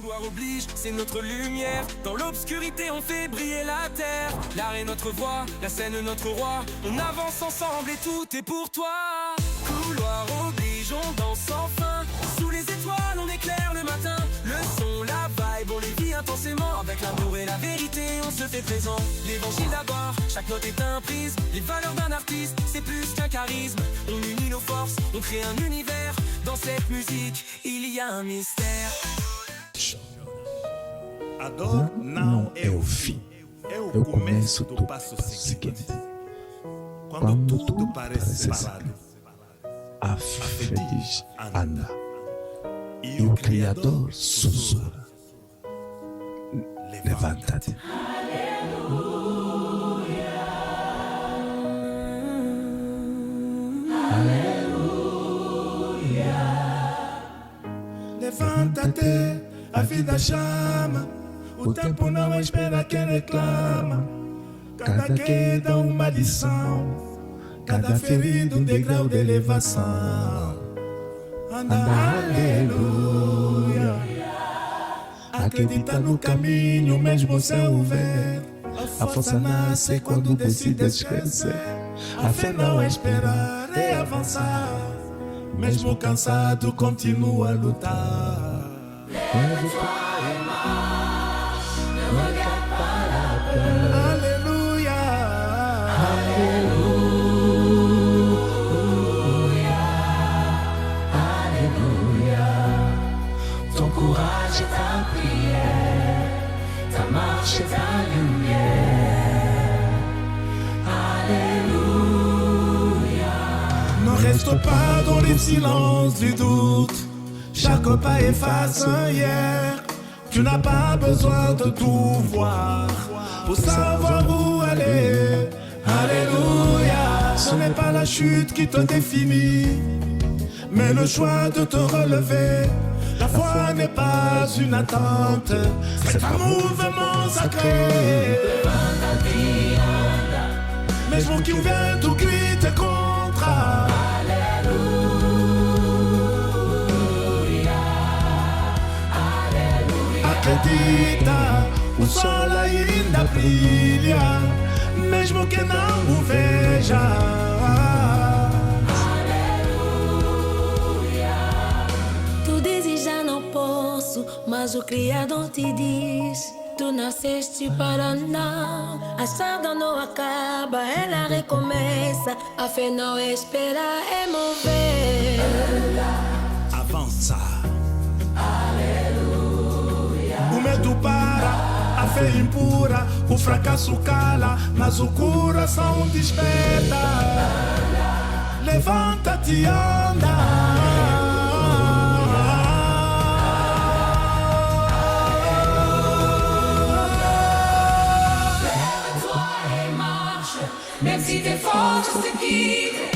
Couloir oblige, c'est notre lumière. Dans l'obscurité, on fait briller la terre. L'art est notre voix, la scène notre roi. On avance ensemble et tout est pour toi. Couloir oblige, on danse sans fin. Sous les étoiles, on éclaire le matin. Le son, la vibe, on les vit intensément. Avec l'amour et la vérité, on se fait présent. L'évangile d'abord, chaque note est un prisme. Les valeurs d'un artiste, c'est plus qu'un charisme. On unit nos forces, on crée un univers. Dans cette musique, il y a un mystère. A dor não é o fim, é o começo do passo seguinte. Quando tudo parece parado, a fé diz anda, e o Criador sussurra: levanta-te. levanta-te, a vida chama. O tempo não espera quem reclama. Cada queda uma lição, cada ferido um degrau de elevação. Anda, aleluia. Acredita no caminho, mesmo sem o ver. A força nasce quando decides crescer. A fé não é esperar, é avançar. Mesmo cansado, continua a lutar. Aleluia, Alléluia, Alléluia. Ton courage est ta prière, ta marche est ta lumière. Alléluia. ne reste pas dans les silences du doute. Chaque pas efface un hier. Tu n'as pas besoin de tout voir pour savoir où aller. Alléluia. Ce n'est pas la chute qui te définit, mais le choix de te relever. La foi n'est pas une attente, c'est un mouvement sacré. Mesmo que o vento grite contra. Acredita, o sol ainda brilha, mesmo que não o veja. Tu dizes já não posso, mas o Criador te diz: tu nasceste para não. A estrada não acaba, ela recomeça. A fé não espera, é mover. Avança. O medo para, a fé impura, o fracasso cala, mas o coração desperta. Levanta-te e anda. Même si tes forces te quittent.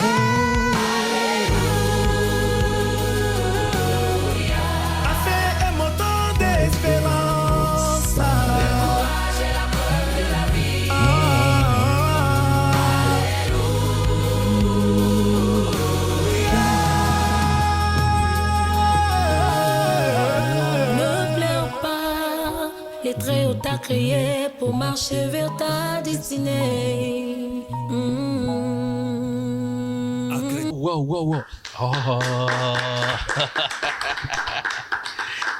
A fé é motor de esperança. Le courage est la preuve de la vie. Ne pleure pas, les très haut t'a créé pour marcher vers ta destinée. Wow.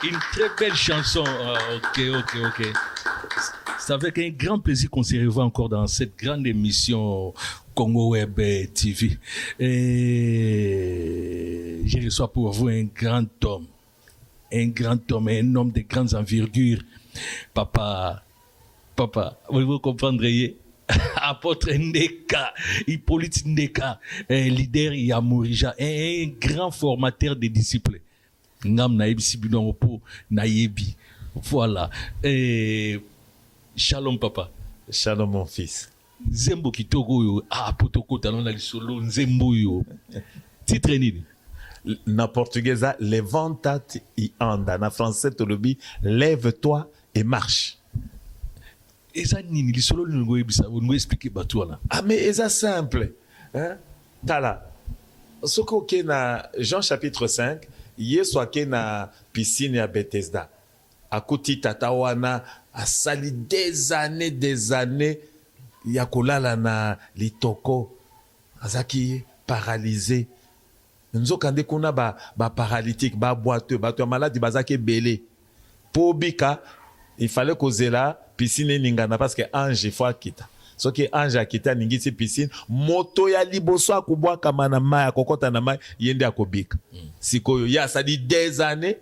Une très belle chanson. Ok. C'est avec un grand plaisir qu'on se revoit encore dans cette grande émission Congo Web TV. Et je reçois pour vous un grand homme, un homme de grandes envergures. Papa, vous comprendriez. Apôtre Ndeka, Hippolyte Ndeka, leader Yamorija, un grand formateur des disciples. Ngam naïbi sibidon po naïbi. Voilà. Shalom papa. Shalom mon fils. Zembo kitoko yo, potoko talon na lisolo nzembo yo. Titre nini? Na portugaise, levanta-te e anda. Na français, tolobi, lève-toi et marche. Eza nini lisolo ngo yebisa, ngo expliquer batouana. Ah mais eza simple. Hein? Tala. Soko ke na Jean chapitre 5, yeso ke na piscine à Bethesda. akuti tata wana asali des années ya kolala na litoko azaki paralysé nzoka nde kuna ba paralytique ba boiteux bato ya maladi bazaki belé po bika il fallait kozela piscine ningana parce que ange faut akita soki ange akita ningisi piscine moto ya liboso akubwakama na mai akokota na mai yende akobika sikoyo ya asali des années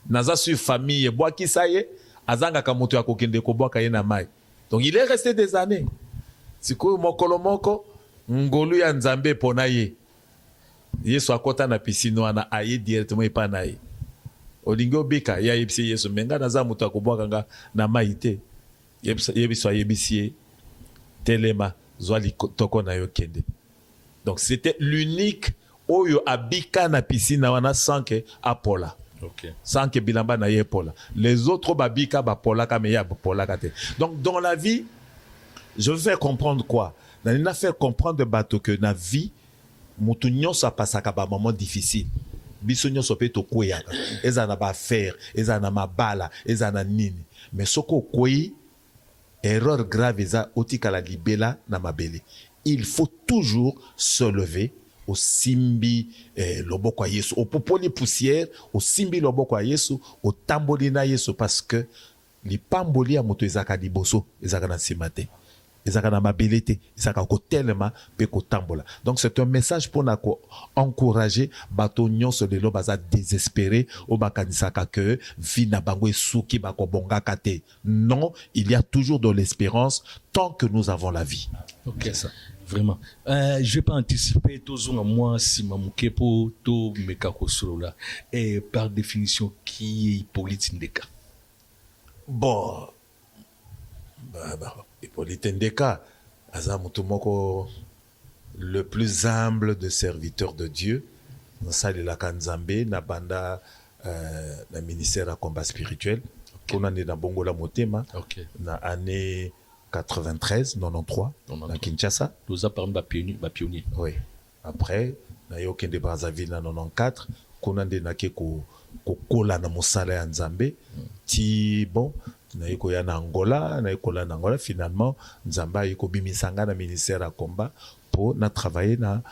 naza sur famille ebwakisa ye azangaka moto ya kokende kobwaka ye na mai donc il est resté des années sikoyo mokolo moko ngolu ya nzambe mpona ye yesu akota na piscine wana aye directement epa na ye olingi obika ya yebisi yesu me nga naza moto akobwaka nga na mai te yebiso ayebisi ye telema zwa litoko na yo kende. Donc c'était l'unique oyo abika na piscine wana sans que apola. Okay. Sans que bilamba na ye pola. Les autres babika bapola kame ya bapola kate. Donc dans la vie, je veux faire comprendre quoi? Na faire comprendre bato que na vie mutu nyonso pasaka ba moment difficile. Biso nyonso pe to kweyaka. Eza na ba faire, eza na mabala, eza na nini. Mais soko kwei erreur grave eza otikala libela na mabele. Il faut toujours se lever au simbi loboko ya Yesu, au popoli poussière, au simbi loboko ya Yesu, au tamboli na Yesu parce que li pamboli ya moto ezaka liboso, ezaka na simate. Ezaka na mabele te, ezaka ko telema pe ko tambola. Donc c'est un message pour na encourager bato nyonso lelo baza désespéré au bakanisaka que vie na bango esuki bako bongaka te. Non, il y a toujours de l'espérance tant que nous avons la vie. Ok, ça. Vraiment. Je vais pas anticiper tous moi si mamouké pour tout mes là. Et par définition, qui est Hippolyte Ndeka? Bon, Hippolyte Ndeka, aza mutu moko le plus humble de serviteurs de Dieu. Dans ça, il a Kanzambe, na banda, na ministère à combat spirituel. On a na bongola motema. Na année 93, 93, à Kinshasa. Nous avons parlé de pionnier. Oui. Après, na yo kende Brazzaville na 94, konande na ke ko kola na mosala ya Nzambe. Ti bon, na yeko ya na Angola, na yeko la na Angola finalement Nzamba yeko bimisanga na ministère à combat pour na travailler na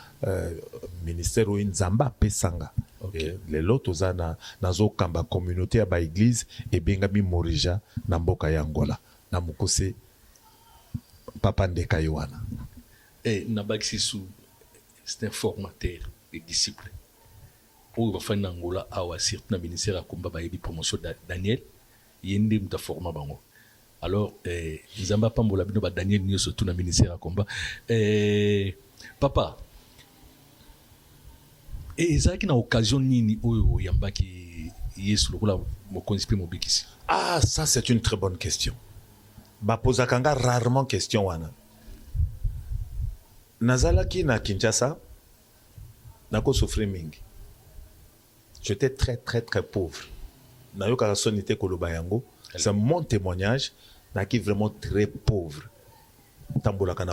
ministère où Nzamba pesanga. Okay. Les lots na zo kamba communauté ya ba église et bengami Morija na mboka ya Angola. Na mukose Papa Ndeka Yohana. Et Nabaki c'est un formateur des disciples. Pour va faire Angola à Wassir, na ministère à combat ba yebi promotion Daniel, yende muta forma bango. Alors Nzamba pambola bino ba Daniel ni surtout na ministère à combat. Papa. Et ezaki na occasion nini oyo yambaki Yesu lokola mo konsipe mo bikisi. Ah, ça c'est une très bonne question. Bapozakanga rarement question wana. Nazalaki na Kinshasa, nako souffrir mingi. J'étais très très très pauvre. Nayoka sonité koloba yango, c'est mon témoignage, naki vraiment très pauvre. Tambolaka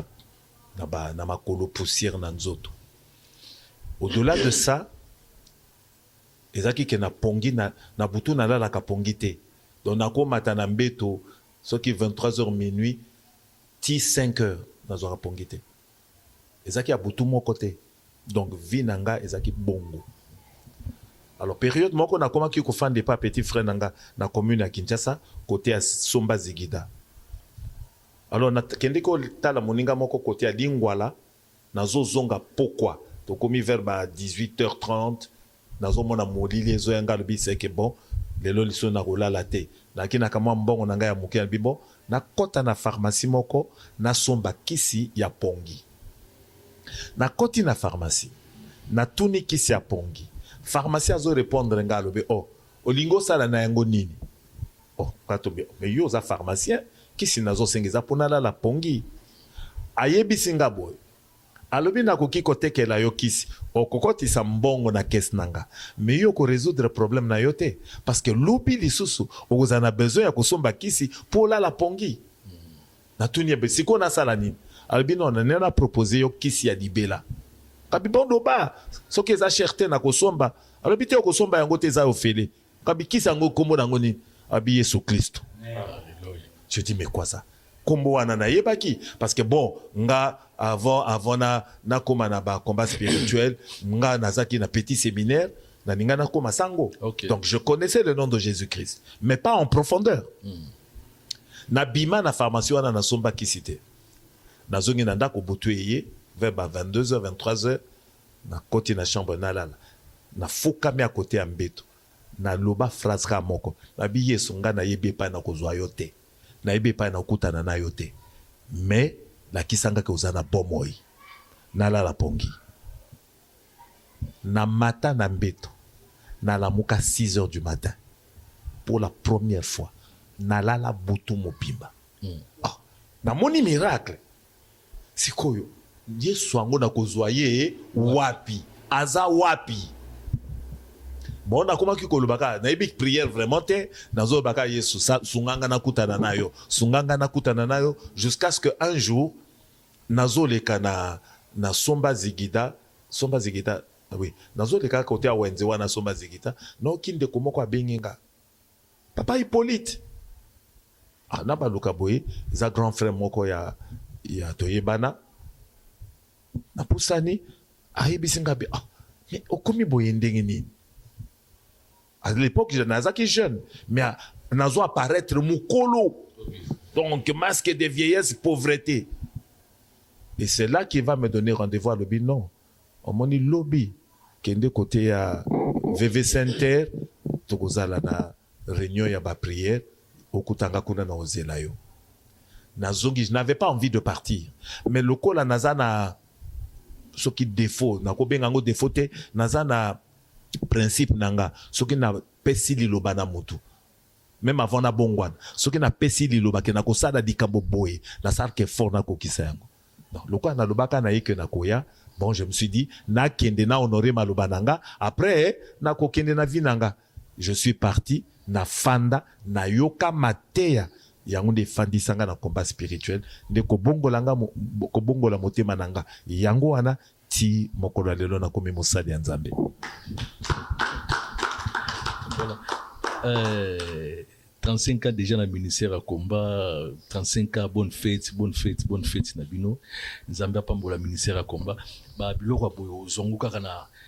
na makolo poussière na nzoto. Au-delà de ça, ezaki ke na pongi na butu na la ka pongi te. Donc nako matana mbeto ce qui 23h minuit, 5h dans un rapongité. Ezaki a boutou mon côté. Donc, vinanga ezaki bongo. Alors, période, moi, on a comment qui fan des pas petit frère nanga, na commune à Kinshasa, côté à Somba Zigida. Alors, na kendiko tala moninga moko côté à Lingwala, na zo zonga pourquoi? Donc, comme vers 18h30, na zo mona moli les oyenga le c'est que bon, les loliso na rola la te. Nakina kama mbongo nanga ya muke bibo na kota na pharmacie moko na somba kisi ya pongi. Na koti na pharmacie na tuni kisi ya pongi. Pharmacie azo répondre nga lobe oh olingo sala na yango nini? Oh kato be mais yo za pharmacien kisi nazo sengeza pona la pongi. Ayebi singa boy. Alobi na koki kotekela yo kisi okokoti sa mbongo na kes nanga mais yo ko résoudre problème na yo te parce que lobi lisusu okozana besoin ya kosomba kisi pour la pongi na tunia be siko na sala nini alobi non na proposer yo kisi ya libela kabi bondo ba soki eza cherté na kosomba alobi te okosomba yango te za ofele kabi kisi yango kombo nango nini abi Yesu Christ. Je dis mais quoi ça? Kombo wana na yebaki parce que bon nga avant na koma na ba combat spirituel nga nazaki na petit séminaire na ninga na koma sango. Okay. Donc je connaissais le nom de Jésus-Christ mais pas en profondeur. Na bima na pharmacie wana na somba kisite. Na zongi na ndako botueye vers 22h 23h na koti na chambre na lala. Na fukami à côté ya mbeto. Na loba phrase ka moko. Na bi Yesu nga na yebe pa na kozwa yo te. Na yebe pa na okutana na yo te. Mais la kisanga ke uzana bomoi. Na la pongi. Na matin na mbeto. Na la muka 6h du matin. Pour la première fois. Na la butu mopimba. Ah, na moni miracle. Sikoyo. Yesu ango na kozwa ye wapi. Aza wapi. Bon, on a comment qui kolobaka na ibik prière vraiment te nazo baka Yesu sunganga na kutana nayo sunganga na kutana nayo jusqu'à ce que un jour nazo leka na somba zigida oui nazo leka côté a wenze wana somba zigida no kinde komoko abenginga papa Hippolyte ah na ba luka boye za grand frère moko ya toyebana na pusani ayibisinga be ah mais okomi boye ndenge nini. À l'époque, je n'étais jeune, mais nazo apparaître mukolo. Donc, masque de vieillesse, pauvreté. Et c'est là qu'il va me donner rendez-vous à lobby. Non. On m'a dit lobby. Qui est de côté à VV Center, Tokozala na réunion ya ba prière, au Kutanga kuna na Ozelayo. Nazongi, je n'avais pas envie de partir. Mais le col à Nazana, ce qui défaut, na ko bengango défaut te, Nazana principe nanga soki na pesi liloba na mutu même avant na bongwana soki na pesi liloba ke na kosala dikambo boye na sarke fort na kokisa yango donc lokwa na lobaka na yeke na koya bon je me suis dit na kende na honorer maloba nanga après na kokende na vinanga je suis parti na fanda na yoka mateya yango nde fandisanga na combat spirituel nde kobongola motema nanga yango wana ti mokolo lelo na komi mosali ya Nzambe. Voilà. 35 ans déjà dans le ministère à combat, 35 ans, bonne fête, Nabino. Nzambe pambola ministère à combat. Ba biloko boyo zongo kaka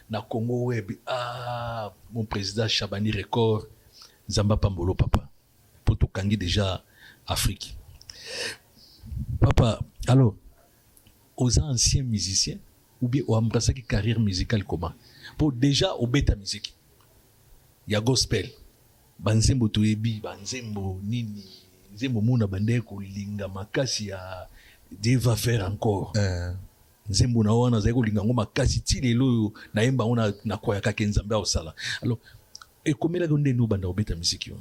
na Congo web. Ah, mon président Chabani Record. Nzambe pambolo papa. Pour tout kangi déjà Afrique. Papa, alors, aux anciens musiciens, ou bien au embrasser qui carrière musicale comment? Pour déjà au bêta musique. Il y a gospel. Banzembo tuebi, banzembo nini, nzembo muna bandeko linga makasi ya Dieu va faire encore. Nzembo na wana zeko linga ngoma makasi tilelo na yemba ona na koya ka Nzambe osala. Alors, et comment la gonde nous banda au bêta musique?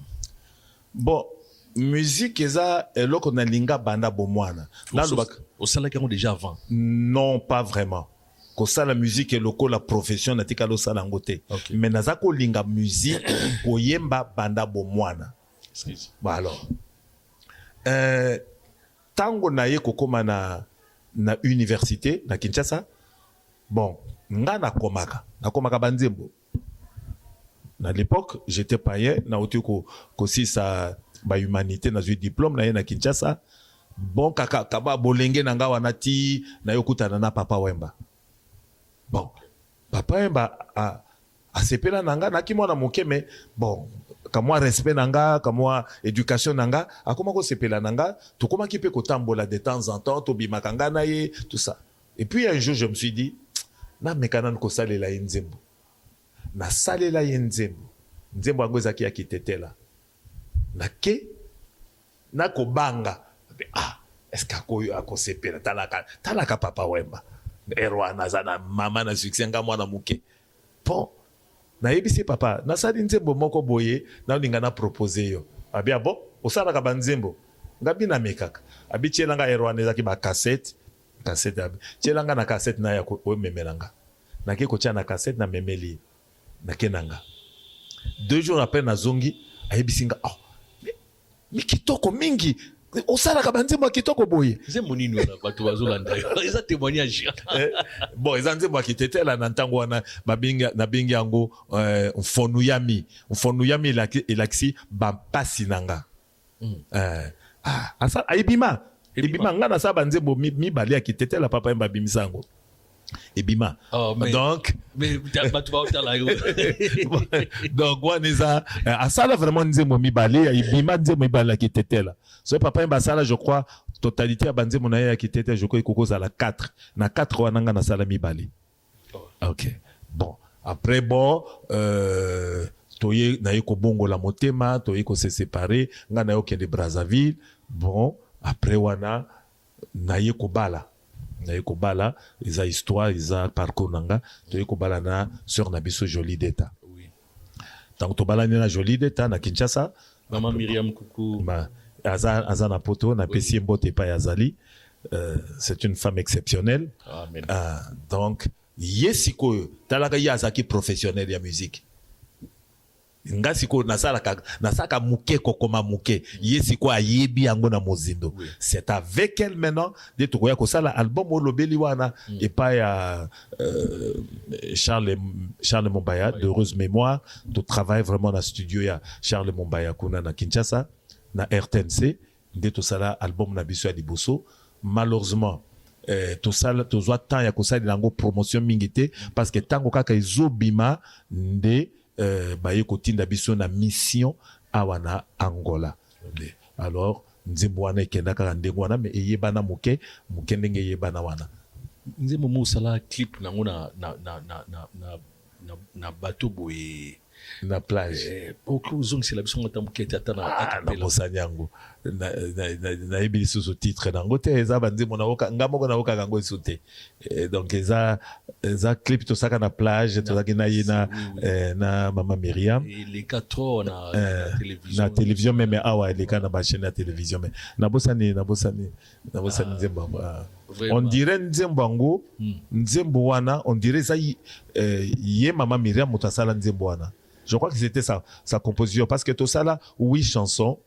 Bon, musique eza eloko na linga banda bomwana. Na lobaka osala kango déjà avant. Non, pas vraiment. Kosala musique et loko la profession na tika lo sala ngote. Mais naza ko linga musique ko yemba banda bomwana. Bon alors. Tango na ye kokoma na université na Kinshasa. Bon, nga na komaka banzembo. À l'époque, j'étais païen na otu ko si sa ba humanité na eu diplôme na ye na Kinshasa. Bon kaba bolenge na nga wana ti na yokutana na papa Wemba. Bon, papa Wemba a sepela nanga na ki mwana moke mais bon, kamwa respect nanga, kamwa éducation nanga, akoma ko sepela nanga, to koma ki pe ko tambola de temps en temps, to bimakanga na ye, tout ça. Et puis un jour je me suis dit, na mekana ko salela nzembo. Na salela nzembo. Nzembo yango ezaki ya kitetela. Na ke na ko banga. Ah, est-ce qu'akoyo akosepela talaka papa Wemba. Erwa nazana mama na succès nga mwana muke. Bon, na yebisi papa, na sali nzembo moko boye, na linga na proposer yo. Abia bon, osala ka banzembo. Ngabi na mekaka. Abi tielanga erwa nezaki ba cassette abi. Tielanga na cassette na ya ko memelanga. Na ke ko tia na cassette na memeli. Na kenanga. 2 jours après na zongi, ayebisinga, oh, mais kitoko mingi. osalaka banzembo ya kitoko boye. nzembo nini wana bato bazolanda yo eza témoignage Bon eza nzembo ya kitetela na ntango wana nabengi yango mfonuyami elakisi bampasi na nga. Ebima nga nasala banzembo mibale ya kitetela papa yemba abimisa yango ebima. Donc bato baotala yo donc wana eza asala vraiment nzembo mibale ya ebima nzembo mibale ya kitetela. So papa yemba asala je crois totalité ya banzembo na ye ya kitetela je crois ekokozala 4 na 4 wana nga nasala mibale. Ok bon après bon toye na ye kobongola motema toye ko se séparer nga na yo kende Brazzaville. Bon après wana na ye kobala eza histoire eza parcours nanga toye kobala na sœur na biso Jolie d'État. Oui. Donc tobala na Jolie d'État na Kinshasa. Maman Myriam Coucou aza na poto na pesi mbote pa yazali. C'est une femme exceptionnelle. Amen. Donc yesiko talaka yazaki professionnel ya musique. Nga siko nasaka muke kokoma muke yesiko ayebi yango na mozindo. Oui. C'est avec elle maintenant de tokoya ko sala album olobeli wana et pas ya Charles Mombaya d'heureuse mémoire. Tu travailles vraiment dans studio ya Charles Mombaya kuna na Kinshasa na RTNC de to sala album na biso ya liboso. Malheureusement tozwa temps ya kosala yango promotion mingité parce que tango kaka ezobima nde baye kotinda biso na mission awa na Angola. Alors nzembo wana ekenda kaka ndenge wana mais eyebana muke ndenge eyebana wana. nzembo mosala clip nango na bateau boye na plage ozongisela biso ngo tamukete ata na bosani yango nayebi lisusu titre nango te eza banzembo nga moko naokaka yango esu te. Donc eza clip tosaka na plage tozalaki na ye na mama Myriam eleka tro na télévision meme awa eleka na bachaîne ya télévision me nabosani nzembo yango. On dirait nzembo yango nzembo wana on dirait eza ye mama Myriam moto asala nzembo wana. Je crois que c'était sa composition parce que tout ça là 8 chansons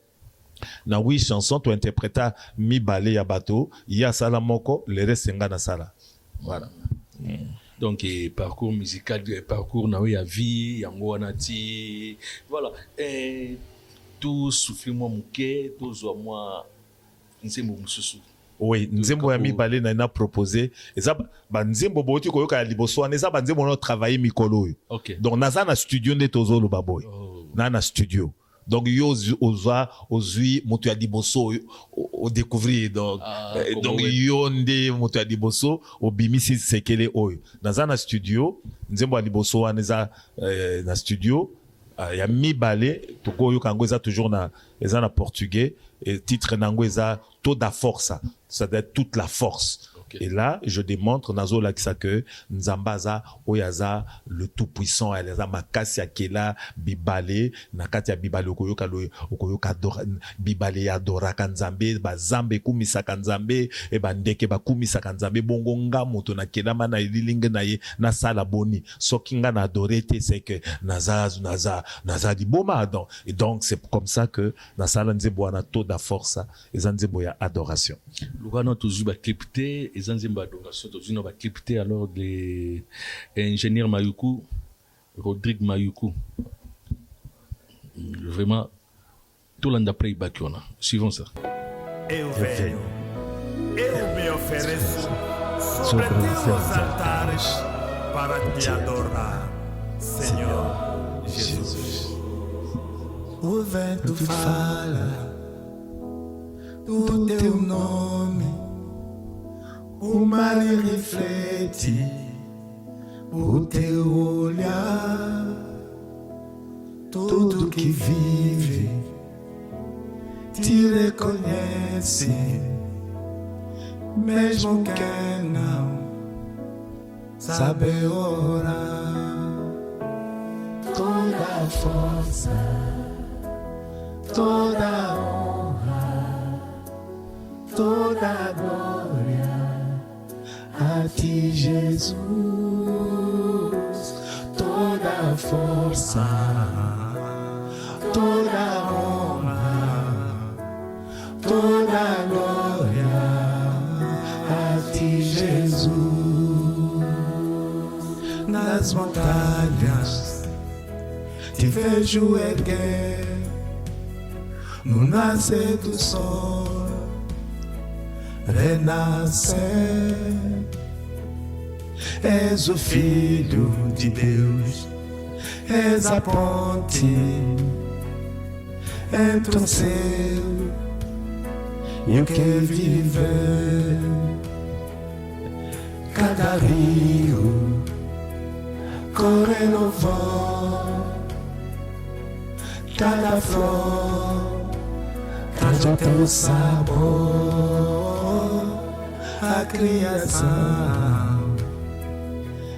na 8 chansons tu interpréta mibale ya bateau ya sala moko le reste nga na sala. Voilà. Donc parcours musical parcours na ya vie yango wana ti voilà tout souffle moi muke tout zo moi nzembo mususu. Oui, nzembo ya mibale na proposé eza ba nzembo boti koyoka ya liboso wana eza ba nzembo na travailler mikolo yo. Okay. Donc naza na studio nde tozolo baboy. Na studio. Donc yo ozui moto ya liboso o découvrir donc yo nde moto ya liboso obimisi sekele oyo. Naza na studio nzembo ya liboso wana eza na studio ya mibale tokoyo kango eza toujours na eza na portugais et titre nango eza toda força, ça doit être toute la force. Okay. Et là, je démontre nazo la que Nzambaza oyaza le tout puissant, elaza makasi akela bibale nakati ya bibale okoyoka bibale ya adora kanzambe bazambe kumisa kanzambe e bandeke bakumisa kanzambe bongo nga moto na kelama na lilinge na ye na sala boni soki nga na adorete c'est que naza liboma donc et donc c'est comme ça que na sala nzembo wana toda força eza nzembo ya adoration. Lugano tozu ba clipté ezanzimba adoration tozu ba clipté alors les ingénieur Mayuku Rodrigue Mayuku vraiment tout l'an d'après Bakiona suivons ça. Eu venho, eu me ofereço sobre teus altares para te adorar, Senhor Jesus. O vento fala do teu nome, o mar reflete o teu olhar, tudo que vive te reconhece, mesmo quem não sabe orar. Toda a força, toda a honra, toda a glória a ti, Jesus. Toda a força, toda a honra, toda toda glória a ti, Jesus. Nas montanhas te vejo erguer, no nascer do sol renascer. És o Filho de Deus, és a ponte entre o céu e o que viver. Cada rio corre no vão, cada flor traz o teu sabor. A criação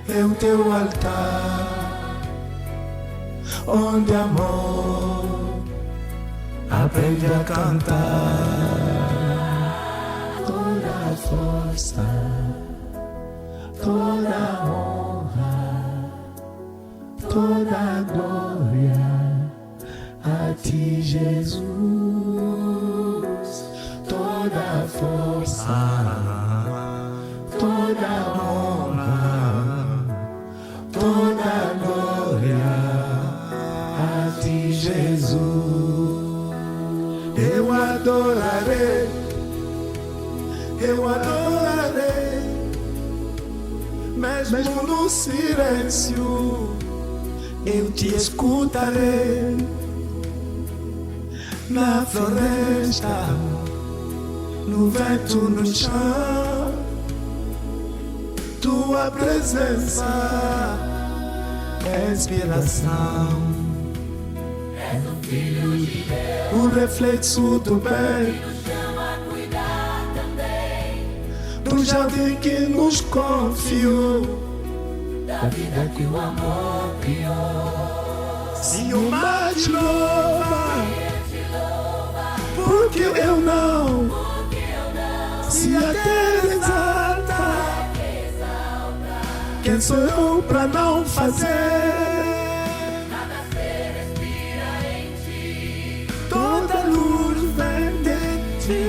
é o teu altar, onde amor aprende a cantar. Toda a força, toda a honra, toda a glória a ti, Jesus. Toda a força, toda a honra, toda a glória a ti, Jesus. Eu adorarei, eu adorarei, mesmo no silêncio eu te escutarei. Na floresta, no vento, no chão, tua presença é inspiração. És o Filho de Deus, O reflexo do bem, que nos chama a cuidar também do jardim que nos confiou. da vida que o amor criou. Se o mar te louva, porque eu não. Se a terra exalta, quem sou eu pra não fazer? Nada se respira em ti, Toda luz vem de ti.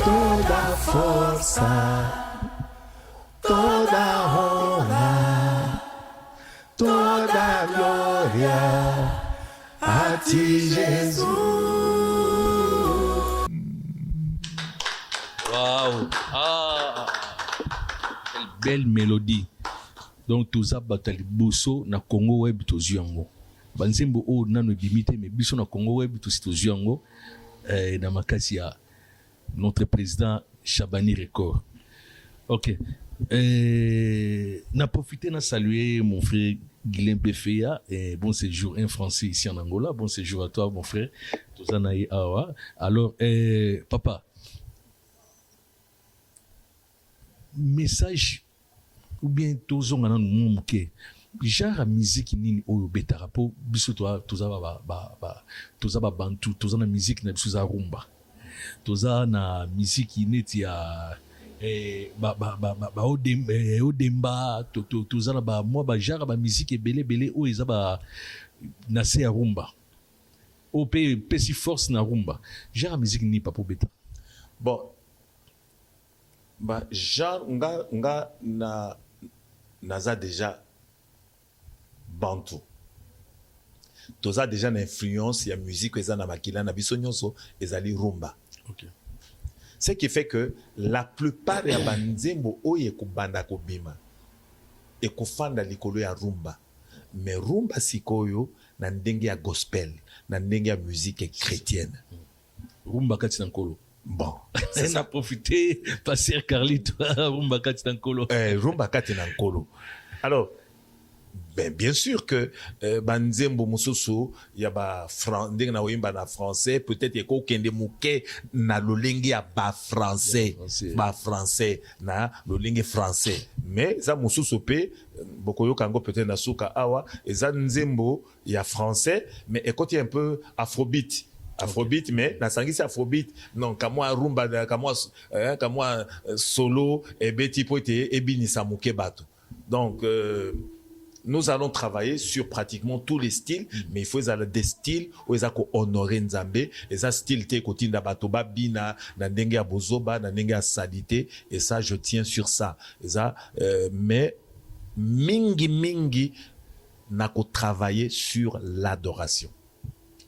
Toda a força, toda a honra, toda a glória a ti, Jesus. Waouh! Ah! Quelle belle mélodie. Donc, tout ça, batali bosso na Congo web to ziango. Banzembo o nano bimite mais biso na Congo web to ziango na makasi ya notre président Chabani Record. OK. N'a profité na saluer mon frère Guilain Befeya et bon séjour un français ici en Angola. Bon séjour à toi mon frère. Tout ça naï awa. Alors papa, message ou bien tozonga na muke genre musique nini oyo betara po biso toza ba bantu toza na musique na biso za rumba toza na musique neti ya odemba toza na ba mwa ba genre ba musique ebele oyo eza ba na se ya rumba o pe si force na rumba genre musique nini papo beta. Bon, bah, genre, nga naza déjà bantu. Toza déjà une influence, il y a musique, eza na makila na biso nyonso, ezali rumba. OK. Ce qui fait que la plupart ya banzembo oyo ekobanda kobima ekofanda likolo ya rumba. Mais rumba sikoyo na ndenge ya gospel, na ndenge ya musique chrétienne. Rumba kati na nkolo. Bon, On a profité, passer Carlito, rumba kati na nkolo. rumba kati na nkolo. Alors, bien sûr que banzembo mususu ya ba ndenge na oyimba na français, peut-être yeko kende muke na lolengi ya ba français, na lolengi français. Mais za mususu pe bokoyo kango peut-être na suka awa eza nzembo ya français mais ekoti un peu afrobeat. Afrobeat, mais na sangisi afrobeat non kamwa rumba kamwa solo et beti pote ebinisa muke bato. Donc nous allons travailler sur pratiquement tous les styles, mais il faut des styles où ils ont honoré Nzambe, et ça style te kotinda batoba bina na ndenge ya bozoba na ndenge ya salite, et ça je tiens sur ça. Et ça mais mingi nako travailler sur l'adoration.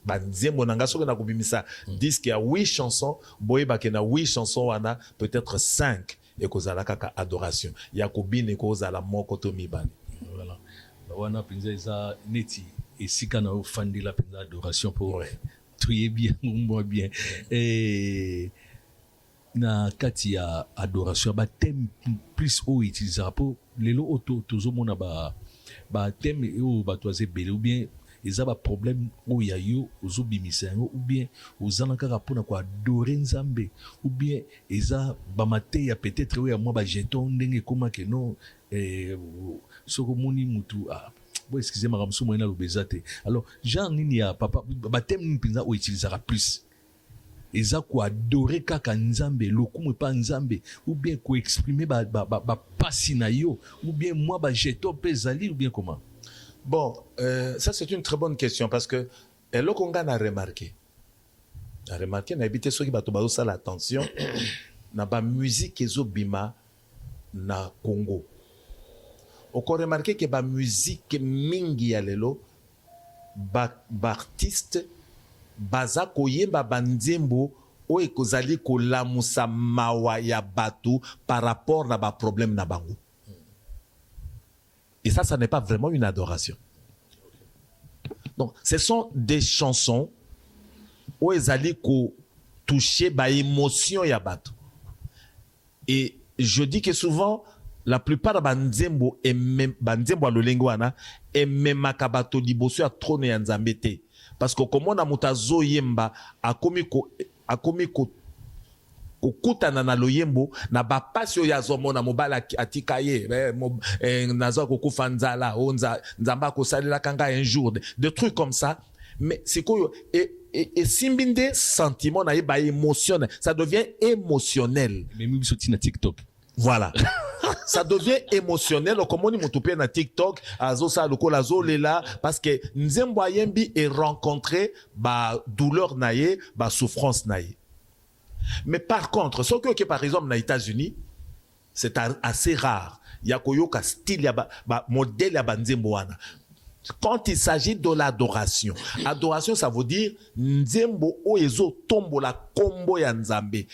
Banzembo nanga soki na kubimisa disque ya 8 chansons, boye ba na 8 chansons wana peut-être 5 et kozala kaka adoration. Ya kubine kozala moko to mibani. Voilà. Wana penza eza neti esika na ofandi la penza adoration pour tuer bien moi bien. Et na kati ya adoration ba thème plus o utiliser pour lelo auto tozo mona ba thème o ba toise belé ou bien ils ont un problème où il y a eu aux obimisa ou bien aux anakara pour quoi adorer Nzambe ou bien ils ont bamate ya peut-être oui à moi ba jeton ndenge comment que non soko moni mutu bon excusez-moi ramsou moi na lobezate alors genre nini ya papa ba thème ni pinza o utilisera plus ils ont quoi adorer kaka Nzambe lokumu pa Nzambe ou bien ko exprimer ba pasina yo ou bien moi ba jeton pezali ou bien comment. Bon, ça c'est une très bonne question parce que Elokonga n'a remarqué. A remarqué, n'a habité ceux qui battent ça l'attention. N'a pas musique et bima na Congo. On a remarqué que la musique mingi ya lelo, artiste, baza koyemba banzembo o ekozali ko lamusa mawa ya batu par rapport na ba problème na bango. Et ça n'est pas vraiment une adoration. Donc, ce sont des chansons où ils allaient toucher ba émotion ya bato. Et je dis que souvent, la plupart de banzembo et même banzembo alolengo wana et même makabato liboso ya trône ya Nzambe te. Parce que comme on a mutazo yemba akomi ko okutana na loyembo na bapasi oyo azomona mobala atika ye nazo kokufa nzala nzamba kosalela kanga un jour des trucs comme ça, mais c'est quoi et simbinde sentiment na ba émotionnel, ça devient émotionnel même sur TikTok. Voilà. Ça devient émotionnel comme on dit na TikTok azo sa lokola zolela parce que nzembo ayembi est rencontré ba douleur naie ba souffrance naie. Mais par contre, ce que par exemple aux États-Unis, c'est assez rare. Il y a un style, il y a un modèle à banzembo wana. Quand il s'agit de l'adoration, adoration ça veut dire nzembo oezo tombo la kombo ya Nzambe.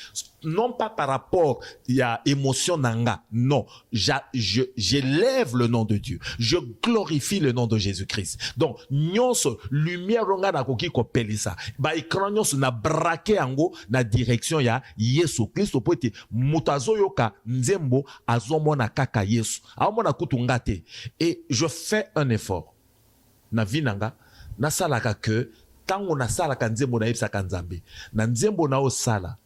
Non pas par rapport à émotion nanga, non, j'élève le nom de Dieu, je glorifie le nom de Jésus-Christ. Donc nyonso lumière ronga na koki ko pelisa ba écran nyonso na braqué ango na direction ya Yesu Christ po ete mutazo yoka nzembo azomona kaka Yesu amona kutunga te. Et je fais un effort na vinanga na salaka que tango na salaka nzembo na yebisaka Nzambe na nzembo na osala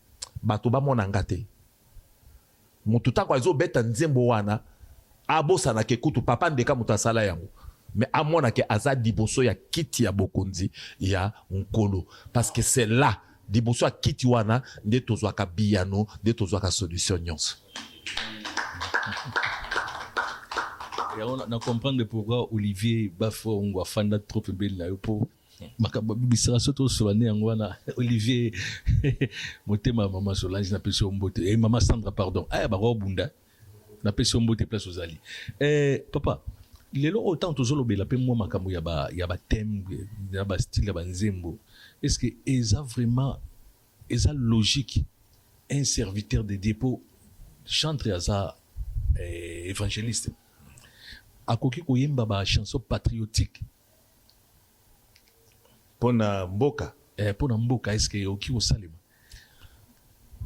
bato bamona ngate mutu tako azobeta nzembo wana abosana ke kutu papa ndeka mutu asala yango mais amona ke aza diboso ya kiti ya bokonzi ya nkolo parce que c'est là diboso ya kiti wana nde tozwaka biyano nde tozwaka solution nyonso. Et on a comprendre pourquoi Olivier Bafo on va fanda trop belle là pour makabisera soto solane ngwana Olivier motema maman Solange na pesi ombote et maman Sandra pardon ba robunda na pesi ombote place aux ali papa lelo autant tozolo bela pe moi makambo ya ba thème ya ba style ya ba nzembo est-ce que eza vraiment eza logique un serviteur de dépôt chantre asa évangéliste akoki koyemba ba chanson patriotique pona mboka pona mboka est-ce que oki osalema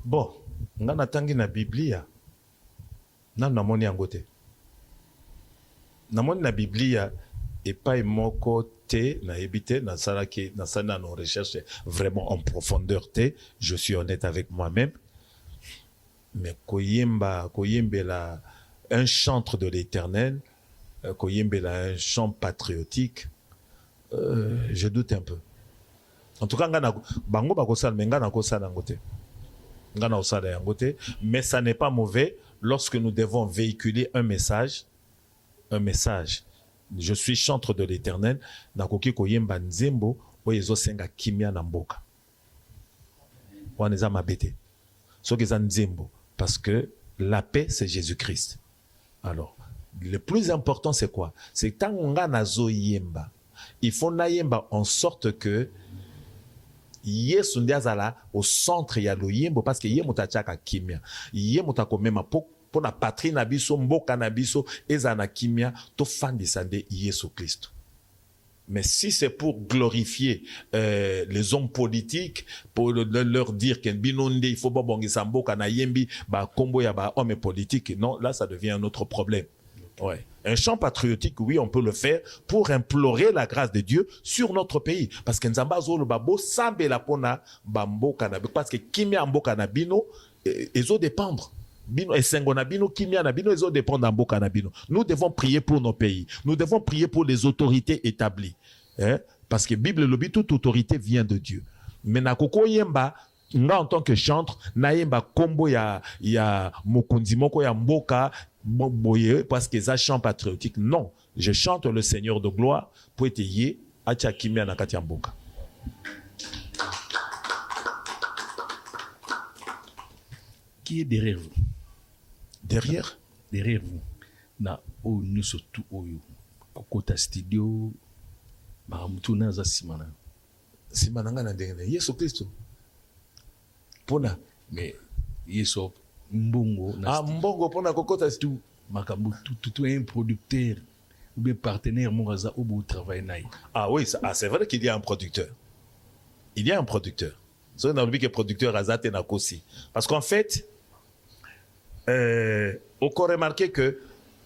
bon nga natangi na Biblia na namoni yango te namoni na Biblia epai moko te na ebite na salaki na sana no recherche vraiment en profondeur te, je suis honnête avec moi-même, mais koyembela un chantre de l'Éternel, koyembela un chant patriotique, je doute un peu. En tout cas, bango bakosala mais ngana kosala ngote. Ngana osala yangote, mais ça n'est pas mauvais lorsque nous devons véhiculer un message je suis chantre de l'Éternel, nakoki koyemba nzembo oyo ezosenga kimia na mboka. Wana eza mabete. Soki eza nzembo, parce que la paix c'est Jésus-Christ. Alors, le plus important c'est quoi? C'est que nga nazo yemba, il faut nayemba en sorte que Yesu ndiazala au centre ya lo yembo, parce que yembo tachaka kimia. Yembo takomema pour la patrie na biso, mboka na biso, eza na kimia, to fandisa nde Yesu Christ. Mais si c'est pour glorifier les hommes politiques, pour leur dire qu'il il faut pas bongisa mboka na yembi, ba kombo ya ba homme politique, non, là ça devient un autre problème. Ouais. Un chant patriotique, oui, on peut le faire pour implorer la grâce de Dieu sur notre pays. Parce que nzamba zo le babo sambe la pona bamboka na, parce que kimia mboka na bino ezo dépendre. Bino et sengona bino kimia na bino ezo dépendre mboka na bino. Nous devons prier pour nos pays. Nous devons prier pour les autorités établies. Hein? Parce que Bible le dit, toute autorité vient de Dieu. Mais na koko yemba nga en tant que chantre na yemba kombo ya mokonzi moko ya mboka boye parce que ça chant patriotique. Non, je chante le Seigneur de gloire pour être yé acha kimia na kati ya mboka. Qui est derrière vous? Derrière vous. Na o nous surtout oyo. Kokota studio ba mutuna za simana. Simana nga na ndenge Yesu Kristo. Pona Mais Yesu mbongo na mbongo pona kokota tout makambo tout un producteur ou bien partenaire mongaza au bout travail naï. Ah oui, c'est vrai qu'il y a un producteur. Il y a un producteur. So na oublié que producteur azate na kosi. Parce qu'en fait on peut remarquer que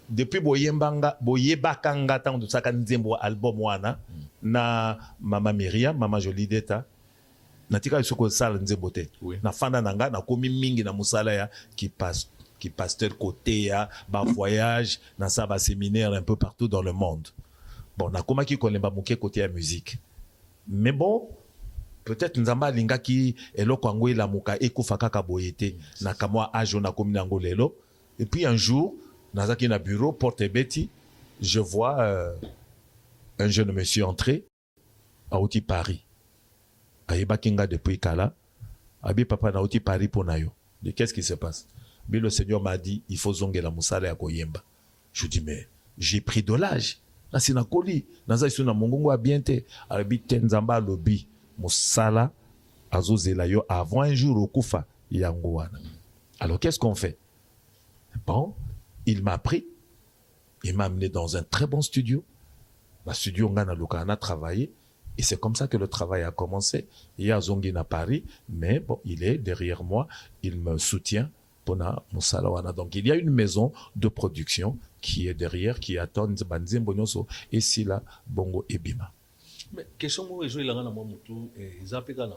depuis boyebakanga tant de saka nzembo album wana na mama Myriam, mama Jolie Deta natika isoko sala nzembo te. Na fanda nanga na komi mingi na musala ya qui pasteur côté ya ba voyage na sa ba séminaire un peu partout dans le monde. Bon na koma ki kolemba muke côté ya musique. Mais bon peut-être nzamba linga ki eloko yango elamuka ekufa kaka boyete na kamwa ajo na komi nango lelo. Et puis un jour nazaki na bureau porte beti, je vois un jeune monsieur entrer à Oti Paris. Ayeba kinga depuis kala, abi papa na Oti Paris pour nayo. De qu'est-ce qui se passe? Mais le Seigneur m'a dit il faut zonge la musala ya koyemba. Je dis mais j'ai pris de l'âge. Na sina koli, naza isu na mongongo a biente, abi tenzamba lobi. Moussala azozela yo avant un jour au Koufa Yangouana. Alors qu'est-ce qu'on fait? Bon, il m'a pris, il m'a amené dans un très bon studio. La studio Ngana Lukana a travaillé et c'est comme ça que le travail a commencé. Il y a Zongi à Paris, mais bon, il est derrière moi, il me soutient. Donc il y a une maison de production qui est derrière, qui attend Banzem Bonyoso et Sila Bongo Ebima. Mais question moi je la na motu ezapeka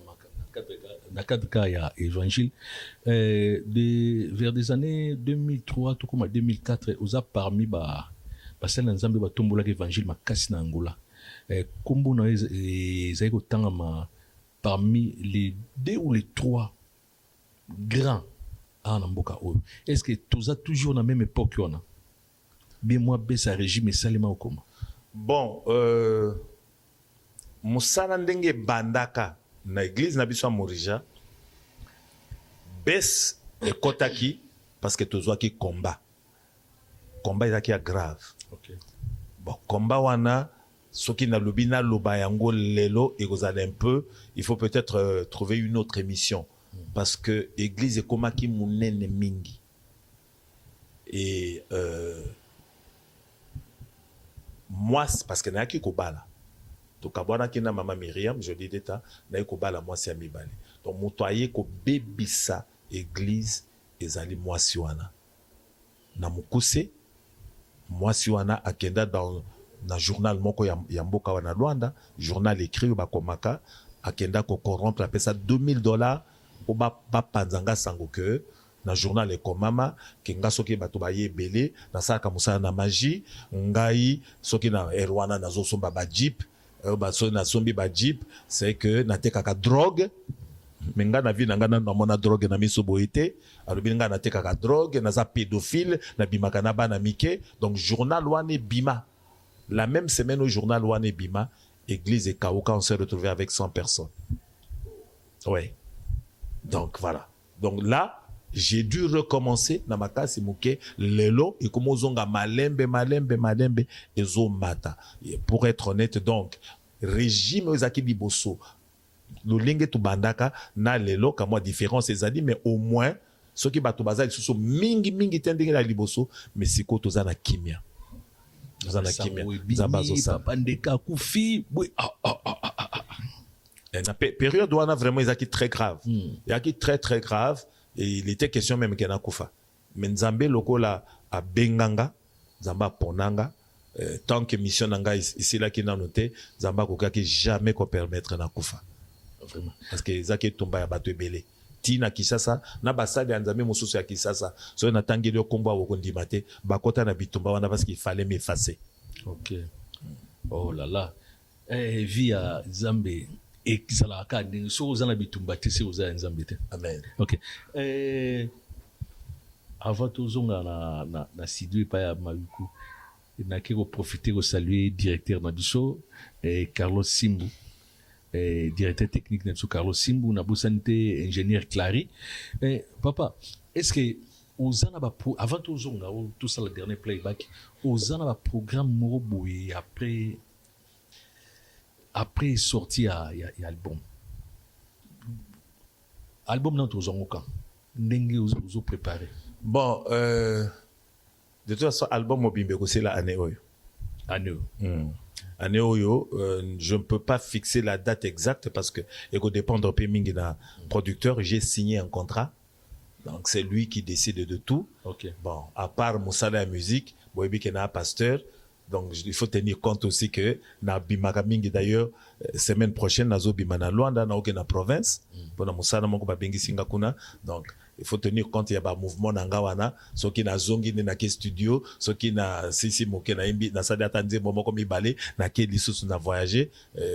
na cadre ya évangile vers des années 2003 tout comme 2004 oza parmi ba sala nzambe ba tombola ke évangile makasi na Angola kombo na ezako tangama parmi les 2 ou les 3 grands à Namboka oyo. Est-ce que tous a toujours na même époque on a bien moi baisse régime salima au comment? Bon musala ndenge bandaka na église na biso Morija bes ekotaki parce que tozwaki combat ezaki ya grave. Okay. Bon combat wana soki na lobi na loba yango lelo ekozala un peu, il faut peut-être trouver une autre émission parce que église ekomaki munene mingi et moi parce que nayaki kobala tokabwana kina mama Myriam Jolie Deta na ekobala mwasi ya mibale donc moto aye ko bebisa église ezali mwasi wana na mukuse mwasi wana akenda dans na journal moko ya mboka wana Luanda journal écrit bakomaka akenda ko corrompre apesa $2000 po ba panzanga sango que na journal ekomama kenga soki bato baye belé na saka musala na magie ngai soki na erwana nazo somba ba jeep na sombi ba jeep c'est que na tekaka drogue menga na vie nanga na mona drogue na miso boité alobi nga na tekaka drogue na za pédophile na bimaka na bana mike donc journal wane bima La même semaine au journal Wane Bima, église et Kaouka, on s'est retrouvé avec 100 personnes. Ouais. Donc voilà. Donc là, j'ai dû recommencer na makasi muke lelo et comme ozonga malembe ezo mata. Et pour être honnête, donc régime ezaki liboso lolinge tu bandaka na lelo kamwa différence ezali, mais au moins ceux qui bato bazali suso mingi tendenge la liboso, mais siko toza na kimia. Toza na kimia. Zabazo sa. Pandeka kufi. La période où on a vraiment ezaki très grave. Ezaki très grave. Et il était question même qu'il y a Koufa. Mais Nzambe loko la a Benganga, Zamba Ponanga, tant que mission nanga ici là qui n'a noté, Zamba koka qui jamais qu'on permettre na Koufa. Vraiment. Parce que Zaki tomba ya bato ebele. Tina Kisasa, na basali ya Nzambe mosusu ya Kisasa. So na tangeli komba wokondi mate, bakota na bitumba wana parce qu'il fallait m'effacer. Ok. Oh là là. Via Zambé. Et qui ça la cadre so aux bitumba te aux Nzambete. Amen. OK. Avant tout zonga na Sidou pa ya Maluku. Na ki profiter au saluer directeur na biso Carlos Simbu. Directeur technique na biso Carlos Simbu na santé ingénieur Clary. Papa, est-ce que ozana ba avant tout zonga tout ça le dernier playback, ozana ba programme moroboui après sorti à album. Album dans tous les cas. N'engue vous préparé. Bon, de toute façon, album mobimbe c'est la année oyo. Année. Année oyo, je ne peux pas fixer la date exacte parce que il faut dépendre de mingi na producteur. J'ai signé un contrat, donc c'est lui qui décide de tout. Ok. Bon, à part Moussala la musique, boyebi kena pasteur. Donc, il faut tenir compte aussi que na bimaka mingi d'ailleurs semaine prochaine nazo bimana Luanda na okena province pour na musana moko ba bengi singa kuna. Donc, il faut tenir compte il y a ba mouvement nanga wana soki na zongi na ke studio soki na sisi moke na imbi na sadi atandie moko mibale na ke lisusu na voyager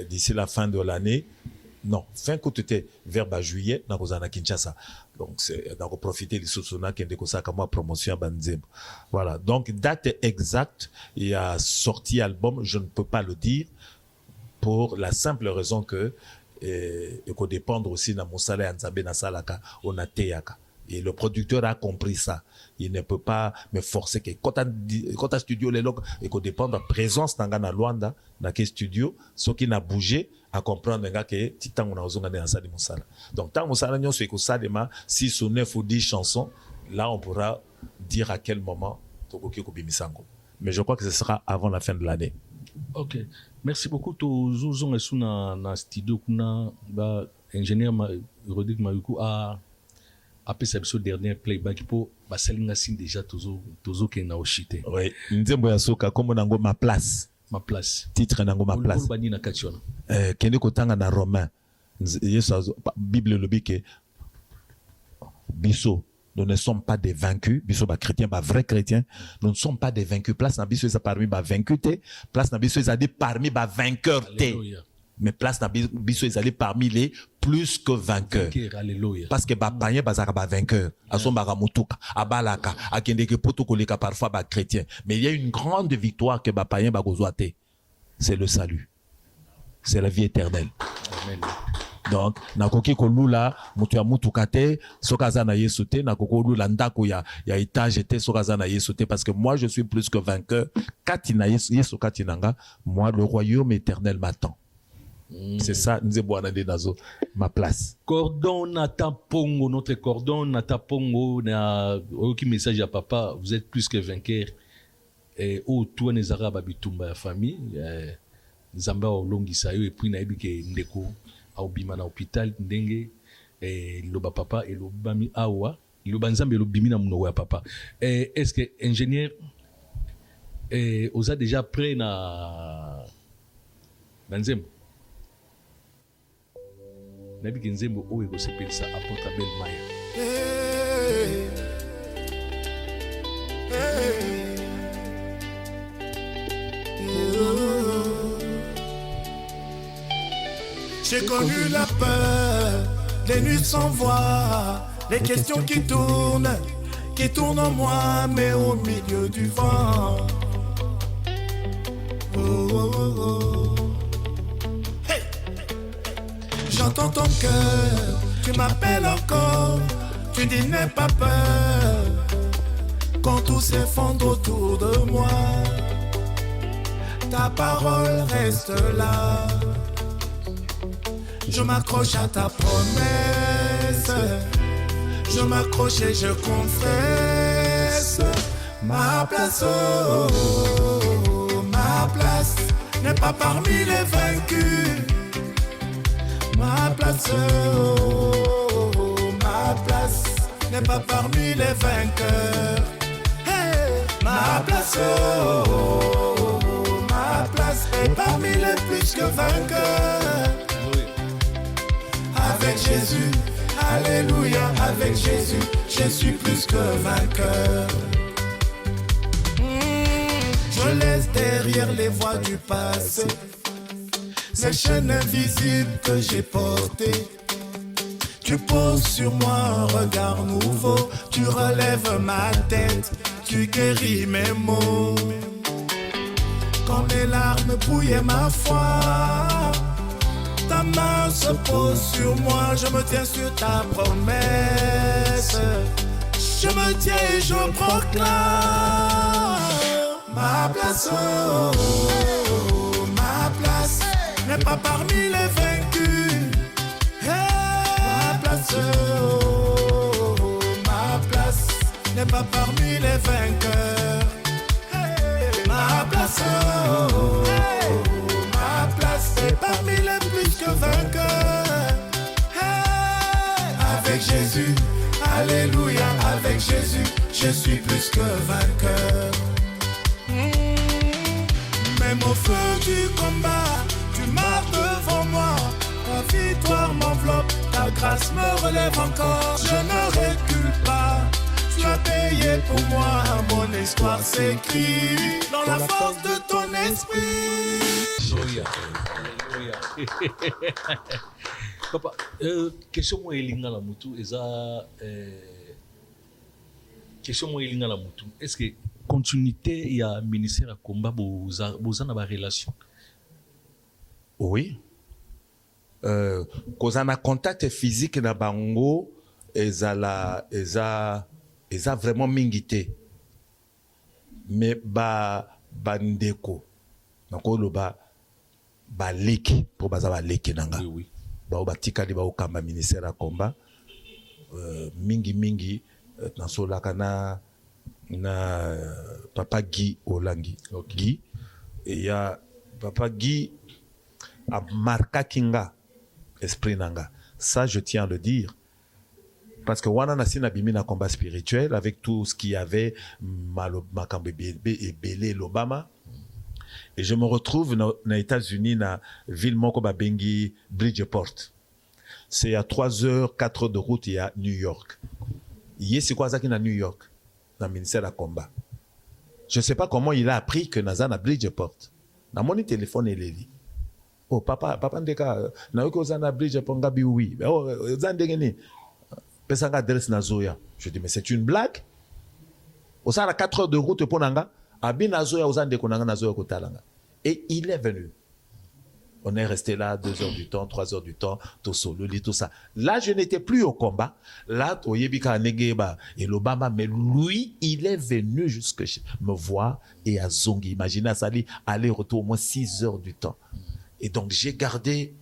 d'ici la fin de l'année. Non, fin coûte vers juillet na kozana Kinshasa. Donc c'est donc profiter les sousuna qui ndeko saka moi promotion banzembo. Voilà, donc date exacte, il y a sorti album, je ne peux pas le dire pour la simple raison que il faut dépendre aussi na mosala ya Nzambe na salaka on a teyaka. Et le producteur a compris ça. Il ne peut pas me forcer que quand un studio les locaux, il faut dépendre de la présence dans na Luanda, dans quel studio, ce qui n'a bougé à comprendre que titan on a osé dans ça de musala. Donc tant musala nous c'est que ça demain 6 ou 9 ou 10 chansons, là on pourra dire à quel moment tokoki ko bimisango. Mais je crois que ce sera avant la fin de l'année. OK. Merci beaucoup to zozon esu na studio kuna ba ingénieur Rodrigue Maluku a après ce dernier playback pour basalinga sin déjà tozo ke na oshite. Oui, nzembo ya soka comme nango ma place. Ma place. Titre nango ma place. Bani na kationa. Kende kotanga na Romain. Yesu Bible le dit que biso nous ne sommes pas des vaincus, biso ba chrétien ba vrai chrétien, nous ne sommes pas des vaincus. Place na biso eza parmi ba vaincus te, place na biso eza parmi ba vainqueurs te. Mais place na biso ezali parmi les plus que vainqueurs. Parce que ba païen bazaka ba vainqueur, asombaka mutuka, abalaka, akendeke poto koleka parfois ba chrétien. Mais il y a une grande victoire que ba païen ba kozwa te. C'est le salut. C'est la vie éternelle. Amen. Donc nakoki kolula mutu ya mutuka te, sokaza na Yesu te, nakoko lula ndako ya étage te, sokaza na Yesu te, parce que moi je suis plus que vainqueur. Katina Yesu katinanga, moi le royaume éternel m'attend. C'est ça, ma place. Cordon Nata Pongo, notre cordon Nata Pongo, aucun message à papa, vous êtes plus que vainqueur. Et au tout les Arabes habitumba la famille, Zamba Olongisa et puis Naibike Ndeko, au Bimana hôpital, Ndenge, et Loba papa et Lobami Awa, Lobanzambe et Lobimina Mounoua papa. Est-ce que ingénieur, vous a déjà prêt na Banzem? Nabi Genzembo owe ko sepelisa apôtre Abel Maya. J'ai connu la peur, les nuits sans voix, les questions qui tournent en moi, mais au milieu du vent. Oh, oh, oh, oh. Hey. J'entends ton cœur, tu m'appelles encore, tu dis n'aie pas peur. Quand tout s'effondre autour de moi, ta parole reste là. Je m'accroche à ta promesse, je m'accroche et je confesse. Ma place, oh, oh, oh, ma place n'est pas parmi les vaincus. Ma place, oh, oh, oh, ma place n'est pas parmi les vainqueurs. Hey, ma place, oh, oh, oh, ma place est parmi les plus que vainqueurs. Avec Jésus, alléluia, avec Jésus, je suis plus que vainqueur. Je laisse derrière les voies du passé, ces chaînes invisibles que j'ai portées. Tu poses sur moi un regard nouveau, tu relèves ma tête, tu guéris mes maux. Quand mes larmes brouillaient ma foi, ta main se pose sur moi, je me tiens sur ta promesse. Je me tiens et je proclame ma place, oh, oh, oh, ma place n'est pas parmi les vaincus. Hey, ma place, oh, oh, ma place n'est pas parmi les vainqueurs. Hey, ma place, oh, oh, oh, ma place est parmi les plus que vainqueurs. Hey, avec Jésus, alléluia, avec Jésus, je suis plus que vainqueur. Même au feu du combat, tu marches devant moi. Ta victoire m'enveloppe, ta grâce me relève encore. Je ne recule pas, tu as payé pour moi. Mon histoire s'écrit dans la force de ton esprit. Alléluia. Papa, question moi elinga la mutu eza question moi elinga la mutu. Est-ce que continuité il y a ministère à combat boza na ba relation? Oui. Cause na contact physique na bango eza vraiment mingité. Mais bandeko nako loba ba leki pour baza ba leki nanga. Oui. Ba tikali ba okamba ministère à combat mingi na solaka na papa Guy Olangi. Okay. Guy et ya papa Guy a marqué kinga esprit nanga. Ça je tiens à le dire parce que wana na sina bimi na combat spirituel avec tout ce qu'il y avait makambe et belé l'Obama. Et je me retrouve dans les États-Unis, dans la ville moko babengi Bridgeport. C'est à 3 heures, 4 heures de route, il y a New York. Il c'est quoi ça qui est à New York, dans le ministère de combat. Je ne sais pas comment il a appris que Nazan à Bridgeport. Dans mon téléphone, il est dit. Oh, papa, ndeka, na yoko zana Bridgeport, ngabi oui. Oh, zandegeni. Pesanga adresse Nazoya. Je dis, mais c'est une blague? Au sein de 4 heures de route pour Nanga. Et il est venu. On est resté là 2 heures du temps, 3 heures du temps, tout solo, tout ça. Là, je n'étais plus au combat. Là, et l'Obama, mais lui, il est venu jusque me voir et à Zongi. Imaginez ça, aller-retour au moins 6 heures du temps. Et donc, j'ai gardé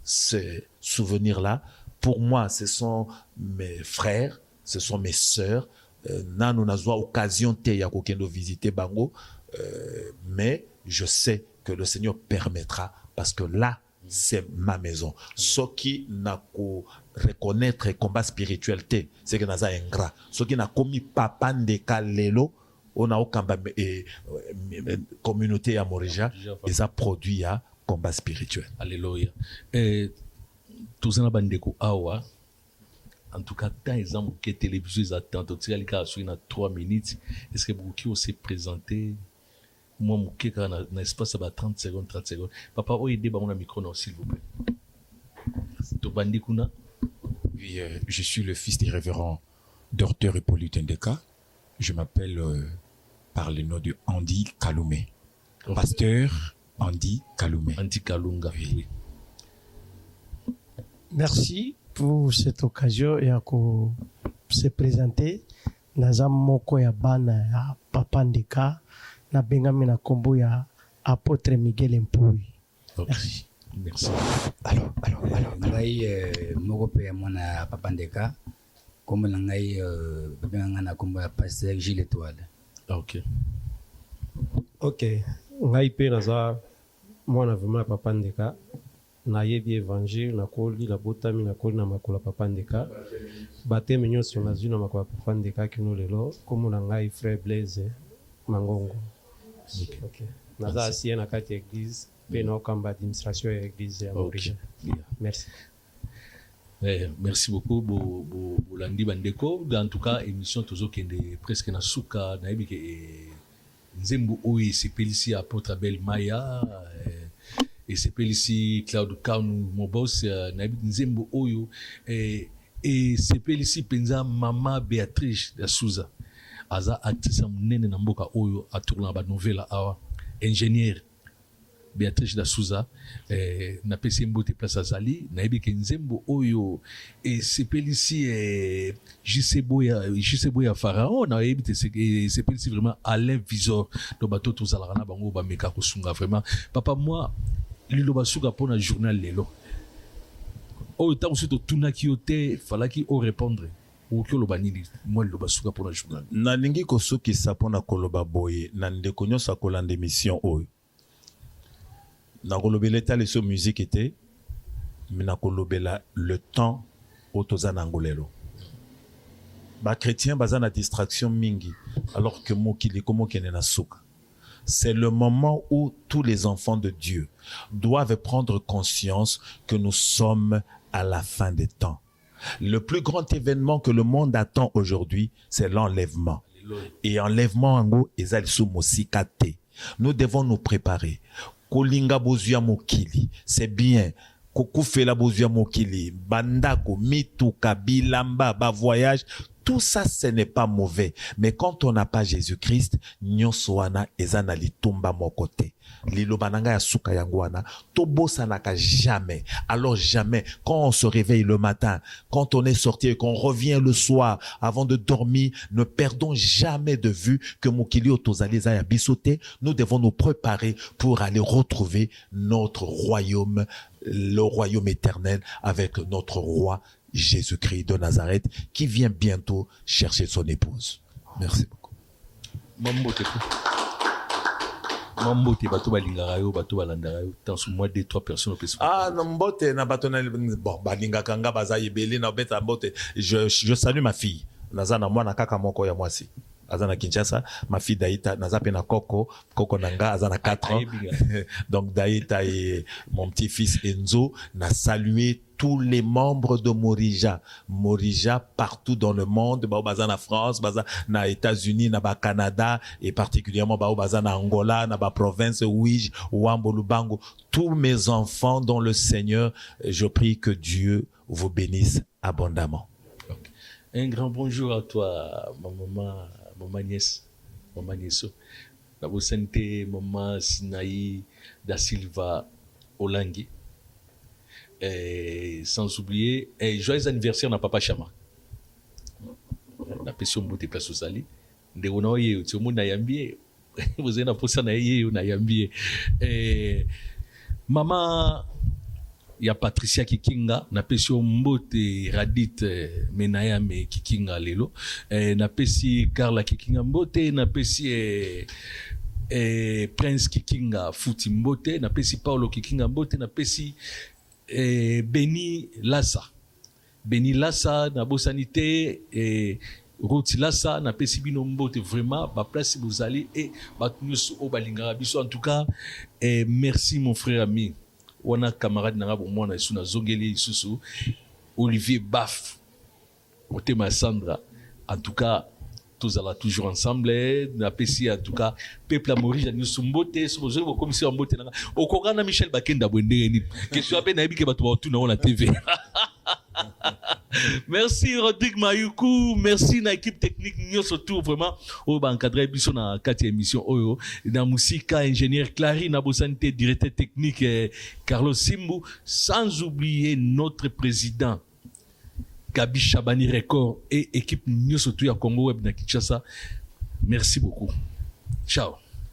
ce souvenir-là. Pour moi, ce sont mes frères, ce sont mes sœurs. Nous n'avons occasion de visiter Bango, mais je sais que le Seigneur permettra parce que là, c'est ma maison. Ce qui n'a qu'à reconnaître le combat spirituel, c'est que nous avons ingrat. Ce qui n'a commis papa ndeka lelo, on a aucun communauté à Morija, et ça produit un combat spirituel. Alléluia. Tout ça, bandeko awa. En tout cas, tant exemple que télévision attend, tu as les cas sur 3 minutes. Est-ce que vous qui aussi présenté, moi, mon qui un espace ça va 30 secondes. Papa, où est débat mon micro s'il vous plaît. To bandikuna. Oui, je suis le fils des révérends Dr Hippolyte Ndeka. Je m'appelle par le nom de Andy Kaloumé. pasteur Andy Kalume. Andy Kalunga. Oui. Merci pour cette occasion et à se présenter. Naza moko ya bana ya Papa Ndeka na bengami na kombo ya Apôtre Miguel Mpui. Merci. Merci. Alors. Ngai moko pe ya mwana Papa Ndeka. Kombo na ngai benganga na kombo ya Pasteur Gilles Étoile. Ok. Ok. Ngai pe naza mwana vraiment ya Papa Ndeka. Na yebi évangile na koli la botami na koli na makola Papa Ndeka. Bateme nyonso nazwi na makola Papa Ndeka kino lelo kombo na ngai frère Blaise Mangongo. Ok. Naza asie na kati ya église pe na okamba administration ya église ya Mauritius. Merci. Merci beaucoup Bolandi Bandeko. En tout cas, émission tozo kende presque na suka na yebi ke nzembo oyi sepelisi Apôtre Abel Maya et sepelisi Claude Kanu mon boss na yebi nzembo oyo et sepelisi penza Mama Béatrice da Souza aza actrice munene na mboka oyo atourna ba novela awa ingénieur Béatrice da Souza na pesi mbote place azali na yebi ke nzembo oyo et sepelisi Jiseboya Pharaon na yebi te sepelisi vraiment Alain Visor do bato tozala na bango ba meka kosunga vraiment papa moi lilo basuka pona journal lelo oyo tango soto tunaki yo te falaki o répondre oki oloba nini moi lilo basuka pona journal nalingi kosukisa pona koloba boye na ndeko nyonso akolanda émission oyo nakolobela etali so musique ete me nakolobela le temps oyo toza na yango lelo bachrétien baza na distraction mingi alors que mokili komokende na suka. C'est le moment où tous les enfants de Dieu doivent prendre conscience que nous sommes à la fin des temps. Le plus grand événement que le monde attend aujourd'hui, c'est l'enlèvement. Et enlèvement ango ezali sou mosikate. Nous devons nous préparer. Kolinga bozuya mokili, c'est bien. Kokufela bozuya mokili, bandako, mituka, bilamba, ba voyage, tout ça, ce n'est pas mauvais. Mais quand on n'a pas Jésus-Christ, nyonsoana ezana litumba mokote. Lilobananga ya suka yangwana, tobo sanaka jamais. Alors jamais, quand on se réveille le matin, quand on est sorti et qu'on revient le soir, avant de dormir, ne perdons jamais de vue que mokili otozali ya bisote. Nous devons nous préparer pour aller retrouver notre royaume, le royaume éternel avec notre roi Jésus-Christ de Nazareth qui vient bientôt chercher son épouse. Merci beaucoup. Mambote bato balingaka yo bato balandaka yo tant sur moi 2-3 personnes au plus. Ah non mbote na bato na bon balingaka nga baza yebeli na beta mbote. Je salue ma fille. Naza na mwana kaka moko ya mwasi. Azana Kinshasa, ma fille Daïta, naza pe na Coco Nanga, azana 4 ans. Donc Daïta et mon petit-fils Enzo, n'a salué tous les membres de Morija partout dans le monde, bazana France, bazana États-Unis, na ba Canada et particulièrement bazana Angola, na ba province Ouij, Ouambo, Lubango, tous mes enfants dans le Seigneur, je prie que Dieu vous bénisse abondamment. Okay. Un grand bonjour à toi, maman nièce, maman nièce. La santé, maman Sinaï da Silva Olangi. Et sans oublier, joyeux anniversaire à Papa Chama. La passion beauté place au sali. De onoye, tu monde na yambie. Vous avez na posa na yé na yambie. Maman ya Patricia Kikinga na pesi mbote Radit Menaya me Kikinga lelo na pesi Carla Kikinga mbote na pesi Prince Kikinga Futi mbote na pesi Paulo Kikinga mbote na pesi Beni Lassa na bosanité Roti Lassa na pesi bino mbote vraiment ba place vous allez et ba nyusu o balingara biso en tout cas merci mon frère ami wana camarade nanga bo mona isu na zongeli isusu Olivier Baf Otema Sandra en tout cas tous allons toujours ensemble na pesi en tout cas peuple à Maurice nous sombote so besoin comme si mbote nanga okokana Michel Bakenda Bwendeni que soit ben na bike bato ba tuna na TV Merci Rodrigue Mayuku, merci na équipe technique nous surtout vraiment au encadré biso na 4e émission oyo na musica ingénieur Clary na bosanité directeur technique Carlos Simbu, sans oublier notre président Gabi Chabani Record et équipe nous surtout à Congo Web na Kinshasa. Merci beaucoup. Ciao.